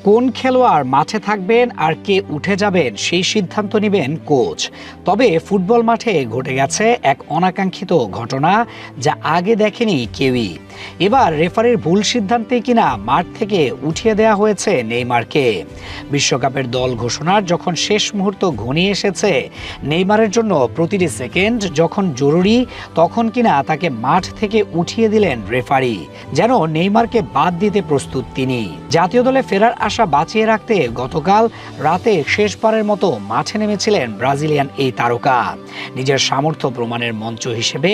কোন খেলোয়াড় মাঠে থাকবেন আর কে উঠে যাবেন সেই সিদ্ধান্ত নেবেন কোচ। তবে ফুটবল মাঠে ঘটে গেছে এক অনাকাঙ্ক্ষিত ঘটনা, যা আগে দেখেনি কেউই। এবার রেফারির ভুল সিদ্ধান্তে কিনা মাঠ থেকে উঠিয়ে দেওয়া হয়েছে নেইমারকে। বিশ্বকাপের দল ঘোষণার যখন শেষ মুহূর্ত ঘনিয়ে এসেছে, নেইমারের জন্য প্রতিটি সেকেন্ড যখন জরুরি, তখন কিনা তাকে মাঠ থেকে উঠিয়ে দিলেন রেফারি। যেন নেইমারকে বাদ দিতে প্রস্তুত তিনি। জাতীয় দলে ফেরার আশা বাঁচিয়ে রাখতে গতকাল রাতে শেষবারের মতো মাঠে নেমেছিলেন ব্রাজিলিয়ান এই তারকা। নিজের সামর্থ্য প্রমাণের মঞ্চ হিসেবে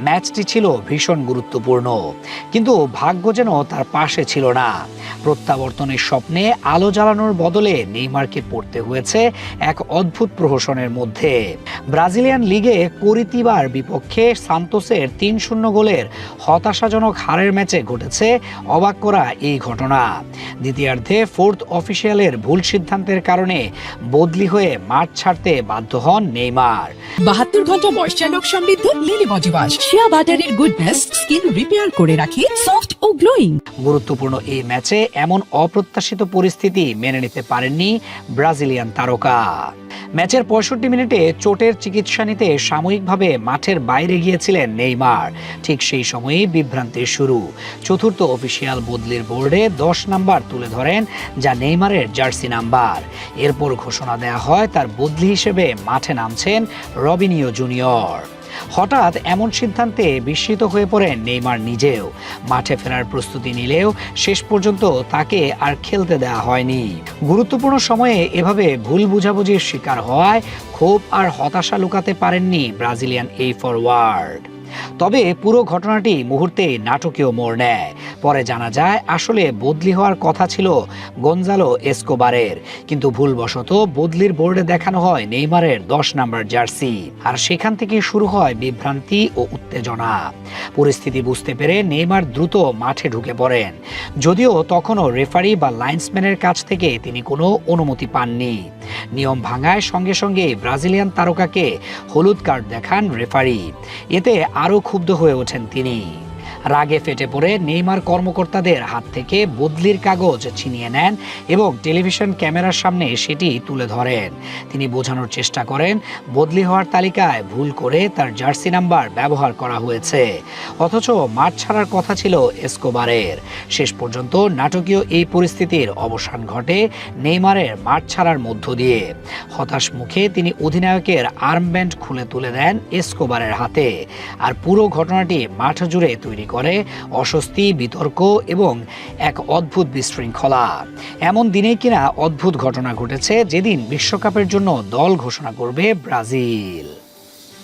ম্যাচটি ছিল ভীষণ গুরুত্বপূর্ণ, কিন্তু ভাগ্য যেন তার পাশে ছিল না। প্রত্যাবর্তনের স্বপ্নে আলো জ্বালানোর বদলে নেইমারকে পড়তে হয়েছে এক অদ্ভুত প্রহসনের মধ্যে। ব্রাজিলিয়ান লিগে করিতিবার বিপক্ষে সান্তোসের ৩-০ গোলের হতাশাজনক হারের ম্যাচে ঘটেছে অবাক করা এই ঘটনা। দ্বিতীয়ার্ধে ফোর্থ অফিসিয়ালের ভুল সিদ্ধান্তের কারণে বদলি হয়ে মাঠ ছাড়তে বাধ্য হন নেইমার। ৭২ ঘন্টা ময়েশ্চার লোক সমৃদ্ধ লিলি বডি ওয়াশ, শিয়া বাটারের গুডনেস স্কিন রিপেয়ার করে রাখে সফট ও গ্লোয়িং। গুরুত্বপূর্ণ এই ম্যাচে এমন অপ্রত্যাশিত পরিস্থিতি মেনে নিতে পারেননি ব্রাজিলিয়ান তারকা। ম্যাচের ৬৫ মিনিটে চোটের চিকিৎসা নিতে সাময়িকভাবে মাঠের বাইরে গিয়েছিলেন নেইমার। ঠিক সেই সময়ই বিভ্রান্তির শুরু। চতুর্থ অফিসিয়াল বদলির বোর্ডে ১০ নাম্বার তুলে ধরেন, যা নেইমারের জার্সি নাম্বার। এরপর ঘোষণা দেওয়া হয় তার বদলি হিসেবে মাঠে নামছেন রবিনিয়ো জুনিয়র। হঠাৎ এমন সিদ্ধান্তে বিস্মিত হয়ে পড়েন নেইমার নিজেও। মাঠে ফেরার প্রস্তুতি নিলেও শেষ পর্যন্ত তাকে আর খেলতে দেওয়া হয়নি। গুরুত্বপূর্ণ সময়ে এভাবে ভুল বুঝাবুঝির শিকার হওয়ায় ক্ষোভ আর হতাশা লুকাতে পারেননি ব্রাজিলিয়ান এই ফরওয়ার্ড। তবে পুরো ঘটনাটি মুহূর্তে নাটকীয় মোড় নেয়। পরে জানা যায় আসলে বদলি হওয়ার কথা ছিল গঞ্জালো এসকোবারের, কিন্তু ভুলবশত বদলির বোর্ডে দেখানো হয় নেইমারের ১০ নাম্বার জার্সি। আর সেখান থেকে শুরু হয় বিভ্রান্তি ও উত্তেজনা। পরিস্থিতি বুঝতে পেরে নেইমার দ্রুত মাঠে ঢুকে পড়েন, যদিও তখনও রেফারি বা লাইন্সম্যানের কাছ থেকে তিনি কোনো অনুমতি পাননি। নিয়ম ভাঙায় সঙ্গে সঙ্গে ব্রাজিলিয়ান তারকাকে হলুদ কার্ড দেখান রেফারি। এতে আরও ক্ষুব্ধ হয়ে ওঠেন তিনি। রাগে ফেটে পড়ে নেইমার কর্মকর্তাদের হাত থেকে বদলির কাগজ ছিনিয়ে নেন এবং টেলিভিশন ক্যামেরার সামনে সেটি তুলে ধরেন। তিনি বোঝানোর চেষ্টা করেন বদলি হওয়ার তালিকায় ভুল করে তার জার্সি নাম্বার ব্যবহার করা হয়েছে, অথচ মাঠ ছাড়ার কথা ছিল এসকোবারের। শেষ পর্যন্ত নাটকীয় এই পরিস্থিতির অবসান ঘটে নেইমারের মাঠ ছাড়ার মধ্য দিয়ে। হতাশ মুখে তিনি অধিনায়কের আর্মব্যান্ড খুলে তুলে দেন এসকোবারের হাতে। আর পুরো ঘটনাটি মাঠ জুড়ে তৈরি করে অস্বস্তি, বিতর্ক এবং এক অদ্ভুত বিশৃঙ্খলা। এমন দিনেই কিনা অদ্ভুত ঘটনা ঘটেছে যেদিন বিশ্বকাপের জন্য দল ঘোষণা করবে ব্রাজিল।